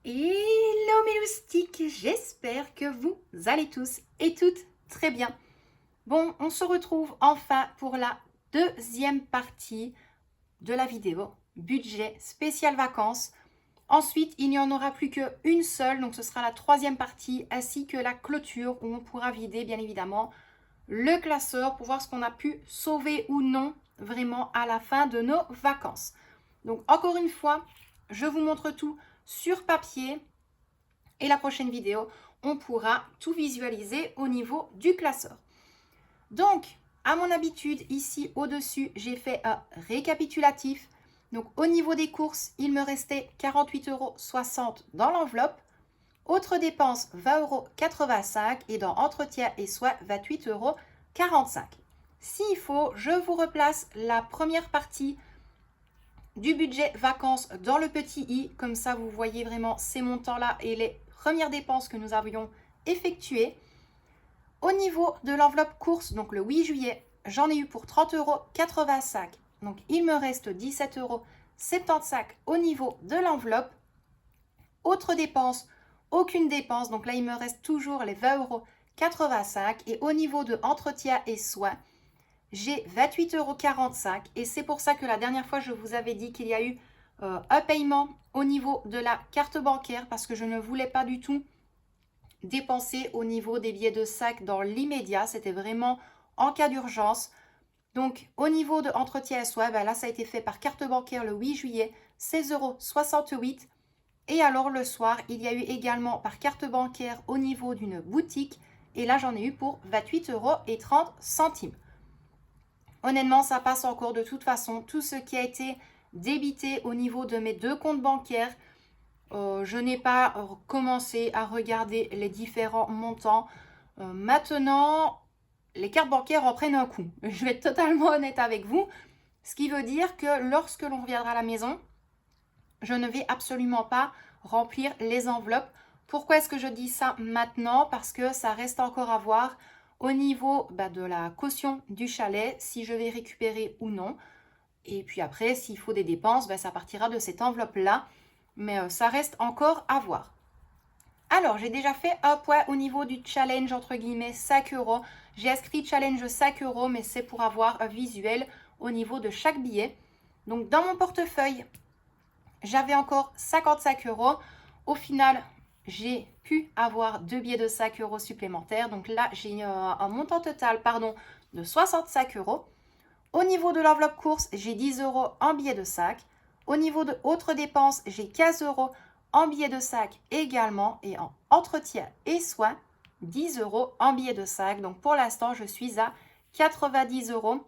Hello mes loustiques, j'espère que vous allez tous et toutes très bien. Bon, on se retrouve enfin pour la deuxième partie de la vidéo budget spécial vacances. Ensuite, il n'y en aura plus qu'une seule, donc ce sera la troisième partie ainsi que la clôture où on pourra vider bien évidemment le classeur pour voir ce qu'on a pu sauver ou non vraiment à la fin de nos vacances. Donc encore une fois, je vous montre tout sur papier et la prochaine vidéo, on pourra tout visualiser au niveau du classeur. Donc, à mon habitude, ici au-dessus, j'ai fait un récapitulatif. Donc, au niveau des courses, il me restait 48,60 € dans l'enveloppe. Autres dépenses, 20,85 € et dans entretien et soins, 28,45 €. S'il faut, je vous replace la première partie du budget vacances dans le petit i. Comme ça, vous voyez vraiment ces montants-là et les premières dépenses que nous avions effectuées. Au niveau de l'enveloppe course, donc le 8 juillet, j'en ai eu pour 30,85 €. Donc, il me reste 17,75 € au niveau de l'enveloppe. Autres dépenses, aucune dépense. Donc là, il me reste toujours les 20,85 € Et au niveau de entretien et soins, j'ai 28,45 € et c'est pour ça que la dernière fois, je vous avais dit qu'il y a eu un paiement au niveau de la carte bancaire parce que je ne voulais pas du tout dépenser au niveau des billets de sac dans l'immédiat. C'était vraiment en cas d'urgence. Donc, au niveau de entretien et soins, ben là, ça a été fait par carte bancaire le 8 juillet, 16,68 €. Et alors, le soir, il y a eu également par carte bancaire au niveau d'une boutique. Et là, j'en ai eu pour 28,30 €. Honnêtement, ça passe encore de toute façon. Tout ce qui a été débité au niveau de mes deux comptes bancaires, je n'ai pas commencé à regarder les différents montants. Maintenant, les cartes bancaires en prennent un coup. Je vais être totalement honnête avec vous. Ce qui veut dire que lorsque l'on reviendra à la maison, je ne vais absolument pas remplir les enveloppes. Pourquoi est-ce que je dis ça maintenant? Parce que ça reste encore à voir au niveau de la caution du chalet, si je vais récupérer ou non. Et puis après, s'il faut des dépenses, ça partira de cette enveloppe-là. Mais ça reste encore à voir. Alors, j'ai déjà fait un point au niveau du challenge, entre guillemets, 5 €. J'ai inscrit challenge 5 €, mais c'est pour avoir un visuel au niveau de chaque billet. Donc, dans mon portefeuille, j'avais encore 55 €. Au final, j'ai pu avoir deux billets de 5 € supplémentaires. Donc là, j'ai un montant total de 65 €. Au niveau de l'enveloppe course, j'ai 10 € en billets de sac. Au niveau de autres dépenses, j'ai 15 € en billets de sac également. Et en entretien et soins, 10 € en billets de sac. Donc pour l'instant, je suis à 90 €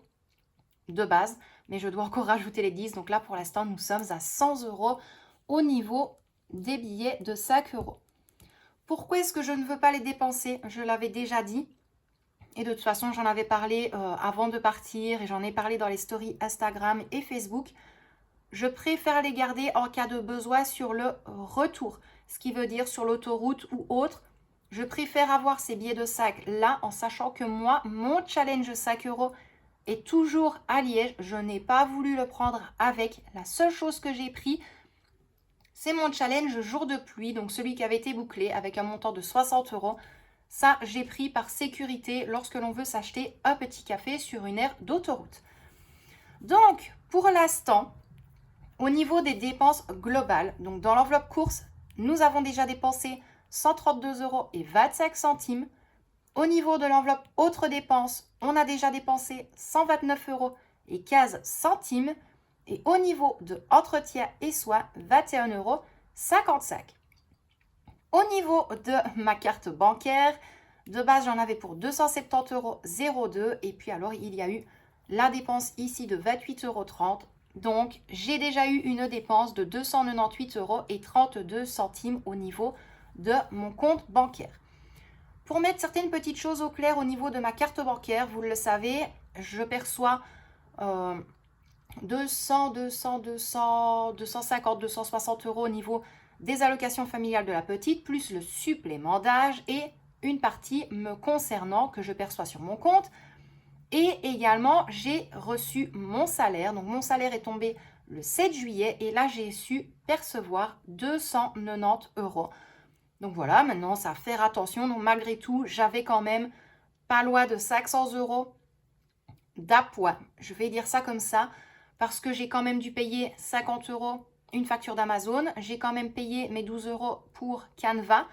de base. Mais je dois encore rajouter les 10. Donc là, pour l'instant, nous sommes à 100 € au niveau des billets de 5 €. Pourquoi est-ce que je ne veux pas les dépenser? Je l'avais déjà dit. Et de toute façon, j'en avais parlé avant de partir et j'en ai parlé dans les stories Instagram et Facebook. Je préfère les garder en cas de besoin sur le retour. Ce qui veut dire sur l'autoroute ou autre. Je préfère avoir ces billets de sac là en sachant que moi, mon challenge 5 € est toujours à Liège. Je n'ai pas voulu le prendre avec. La seule chose que j'ai pris, c'est mon challenge jour de pluie. Donc celui qui avait été bouclé avec un montant de 60 €. Ça, j'ai pris par sécurité lorsque l'on veut s'acheter un petit café sur une aire d'autoroute. Donc, pour l'instant, au niveau des dépenses globales, donc dans l'enveloppe course, nous avons déjà dépensé 132,25 €. Au niveau de l'enveloppe autres dépenses, on a déjà dépensé 129,15 €. Et au niveau de entretien et soins, 21,55 €. Au niveau de ma carte bancaire, de base, j'en avais pour 270,02 €. Et puis alors, il y a eu la dépense ici de 28,30 €. Donc, j'ai déjà eu une dépense de 298,32 € au niveau de mon compte bancaire. Pour mettre certaines petites choses au clair au niveau de ma carte bancaire, vous le savez, je perçois 200, 250, 260 € au niveau des allocations familiales de la petite, plus le supplément d'âge et une partie me concernant que je perçois sur mon compte. Et également, j'ai reçu mon salaire. Donc, mon salaire est tombé le 7 juillet et là, j'ai su percevoir 290 euros. Donc voilà, maintenant, ça faire attention. Donc malgré tout, j'avais quand même pas loin de 500 euros d'appoint. Je vais dire ça comme ça parce que j'ai quand même dû payer 50 euros une facture d'Amazon. J'ai quand même payé mes 12 euros pour Canva.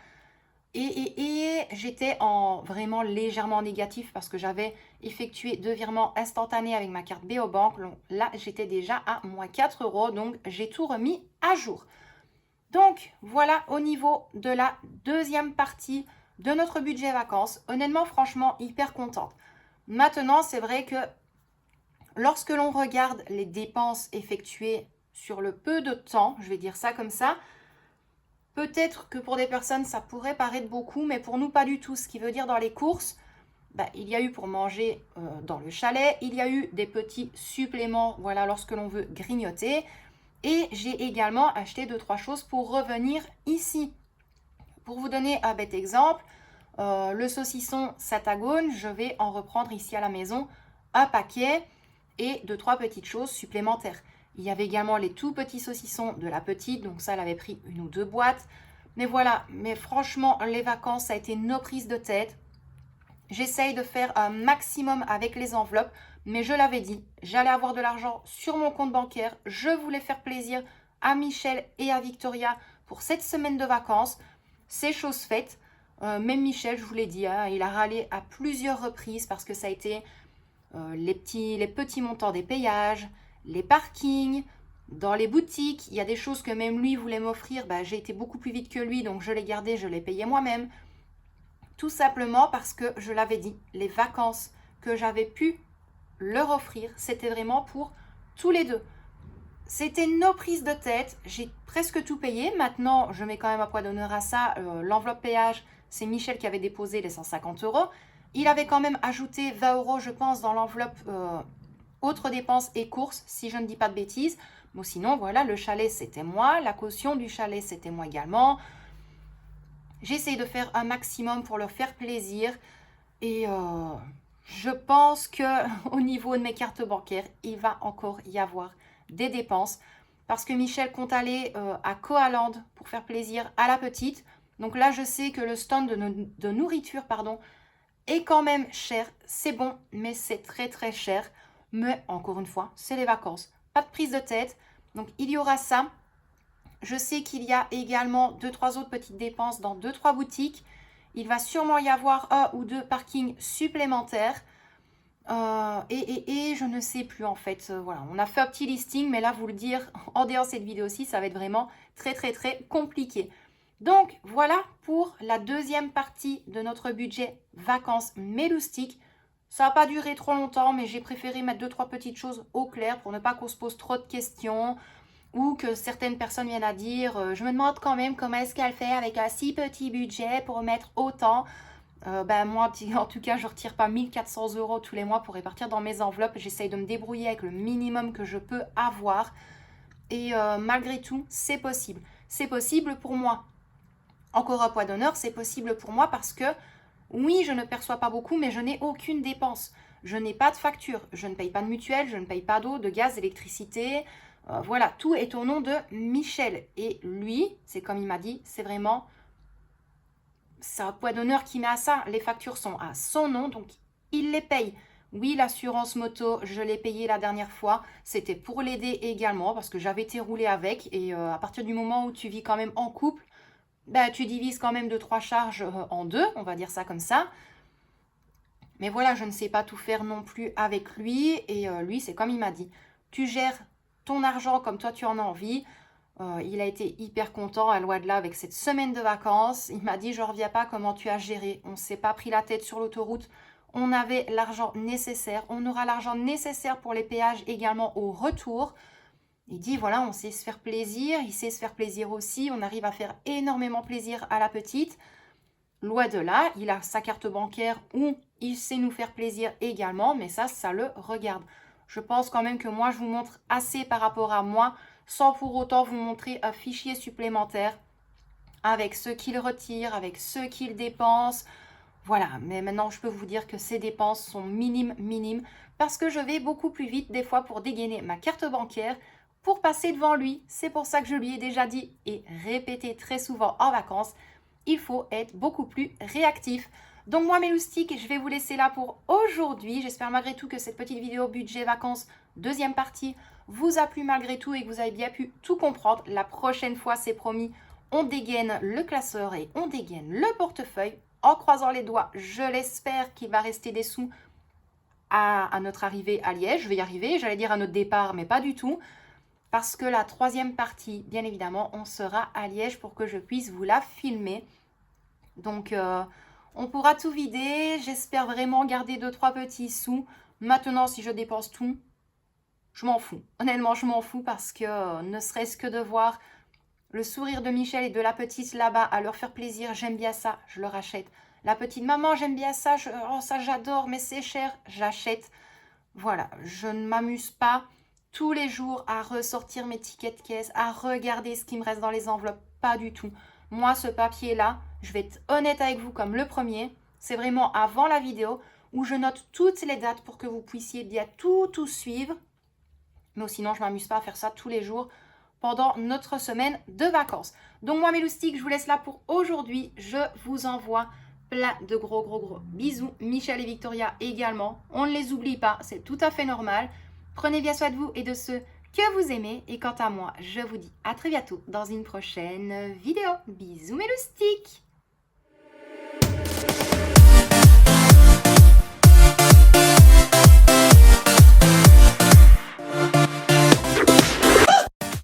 Et j'étais vraiment légèrement négatif parce que j'avais effectué 2 virements instantanés avec ma carte Beobank. Là, j'étais déjà à moins 4 euros. Donc, j'ai tout remis à jour. Donc, voilà au niveau de la deuxième partie de notre budget vacances. Honnêtement, franchement, hyper contente. Maintenant, c'est vrai que lorsque l'on regarde les dépenses effectuées sur le peu de temps, je vais dire ça comme ça, peut-être que pour des personnes, ça pourrait paraître beaucoup, mais pour nous, pas du tout. Ce qui veut dire dans les courses, il y a eu pour manger dans le chalet, il y a eu des petits suppléments, voilà, lorsque l'on veut grignoter. Et j'ai également acheté 2-3 choses pour revenir ici. Pour vous donner un bête exemple, le saucisson Satagone, je vais en reprendre ici à la maison un paquet et 2-3 petites choses supplémentaires. Il y avait également les tout petits saucissons de la petite, donc ça, elle avait pris 1 ou 2 boîtes. Mais voilà, mais franchement, les vacances, ça a été nos prises de tête. J'essaye de faire un maximum avec les enveloppes, mais je l'avais dit, j'allais avoir de l'argent sur mon compte bancaire. Je voulais faire plaisir à Michel et à Victoria pour cette semaine de vacances. C'est chose faite. Même Michel, je vous l'ai dit, hein, il a râlé à plusieurs reprises parce que ça a été les petits montants des payages, les parkings, dans les boutiques. Il y a des choses que même lui voulait m'offrir. J'ai été beaucoup plus vite que lui, donc je l'ai gardé, je l'ai payé moi-même. Tout simplement parce que je l'avais dit, les vacances que j'avais pu leur offrir, c'était vraiment pour tous les deux. C'était nos prises de tête, j'ai presque tout payé. Maintenant, je mets quand même un poids d'honneur à ça. L'enveloppe péage, c'est Michel qui avait déposé les 150 euros. Il avait quand même ajouté 20 euros, je pense, dans l'enveloppe autres dépenses et courses, si je ne dis pas de bêtises. Bon, sinon, voilà, le chalet, c'était moi. La caution du chalet, c'était moi également. J'essaie de faire un maximum pour leur faire plaisir. Et je pense qu'au niveau de mes cartes bancaires, il va encore y avoir des dépenses. Parce que Michel compte aller à Koaland pour faire plaisir à la petite. Donc là, je sais que le stand de nourriture, est quand même cher. C'est bon, mais c'est très très cher. Mais encore une fois, c'est les vacances. Pas de prise de tête. Donc il y aura ça. Je sais qu'il y a également 2-3 autres petites dépenses dans 2-3 boutiques. Il va sûrement y avoir 1 ou 2 parkings supplémentaires. Et je ne sais plus en fait. Voilà, on a fait un petit listing, mais là, vous le dire en dehors de cette vidéo-ci, ça va être vraiment très très très compliqué. Donc voilà pour la deuxième partie de notre budget vacances méloustiques. Ça n'a pas duré trop longtemps, mais j'ai préféré mettre 2-3 petites choses au clair pour ne pas qu'on se pose trop de questions ou que certaines personnes viennent à dire je me demande quand même comment est-ce qu'elle fait avec un si petit budget pour mettre autant. Moi, en tout cas, je ne retire pas 1400 euros tous les mois pour répartir dans mes enveloppes. J'essaye de me débrouiller avec le minimum que je peux avoir. Et malgré tout, c'est possible. C'est possible pour moi. Encore un poids d'honneur, c'est possible pour moi parce que, oui, je ne perçois pas beaucoup, mais je n'ai aucune dépense. Je n'ai pas de facture. Je ne paye pas de mutuelle, je ne paye pas d'eau, de gaz, d'électricité. Voilà, tout est au nom de Michel. Et lui, c'est comme il m'a dit, c'est vraiment... c'est un poids d'honneur qui met à ça. Les factures sont à son nom, donc il les paye. Oui, l'assurance moto, je l'ai payée la dernière fois. C'était pour l'aider également parce que j'avais été roulée avec. Et à partir du moment où tu vis quand même en couple, tu divises quand même 2-3 charges en 2, on va dire ça comme ça. Mais voilà, je ne sais pas tout faire non plus avec lui. Et lui, c'est comme il m'a dit. Tu gères ton argent comme toi tu en as envie. Il a été hyper content à loin de là avec cette semaine de vacances. Il m'a dit, je ne reviens pas comment tu as géré. On ne s'est pas pris la tête sur l'autoroute. On avait l'argent nécessaire. On aura l'argent nécessaire pour les péages également au retour. Il dit, voilà, on sait se faire plaisir. Il sait se faire plaisir aussi. On arrive à faire énormément plaisir à la petite. Loin de là, il a sa carte bancaire où il sait nous faire plaisir également. Mais ça le regarde. Je pense quand même que moi, je vous montre assez par rapport à moi, sans pour autant vous montrer un fichier supplémentaire avec ce qu'il retire, avec ce qu'il dépense. Voilà, mais maintenant, je peux vous dire que ces dépenses sont minimes, parce que je vais beaucoup plus vite des fois pour dégainer ma carte bancaire pour passer devant lui. C'est pour ça que je lui ai déjà dit et répété très souvent en vacances, il faut être beaucoup plus réactif. Donc moi mes loustiques, je vais vous laisser là pour aujourd'hui. J'espère malgré tout que cette petite vidéo budget vacances, deuxième partie, vous a plu malgré tout et que vous avez bien pu tout comprendre. La prochaine fois, c'est promis, on dégaine le classeur et on dégaine le portefeuille. En croisant les doigts, je l'espère qu'il va rester des sous à notre arrivée à Liège. Je vais y arriver, j'allais dire à notre départ, mais pas du tout. Parce que la troisième partie, bien évidemment, on sera à Liège pour que je puisse vous la filmer. Donc, on pourra tout vider. J'espère vraiment garder 2-3 petits sous. Maintenant, si je dépense tout, je m'en fous. Honnêtement, je m'en fous parce que ne serait-ce que de voir le sourire de Michel et de la petite là-bas à leur faire plaisir, j'aime bien ça, je leur achète. La petite maman, j'aime bien ça, oh, ça j'adore, mais c'est cher, j'achète. Voilà, je ne m'amuse pas tous les jours à ressortir mes tickets de caisse, à regarder ce qui me reste dans les enveloppes, pas du tout. Moi, ce papier-là, je vais être honnête avec vous comme le premier, c'est vraiment avant la vidéo où je note toutes les dates pour que vous puissiez bien tout suivre. Mais sinon, je ne m'amuse pas à faire ça tous les jours pendant notre semaine de vacances. Donc moi, mes loustiques, je vous laisse là pour aujourd'hui. Je vous envoie plein de gros bisous. Michel et Victoria également. On ne les oublie pas, c'est tout à fait normal. Prenez bien soin de vous et de ceux que vous aimez. Et quant à moi, je vous dis à très bientôt dans une prochaine vidéo. Bisous mes loustiques!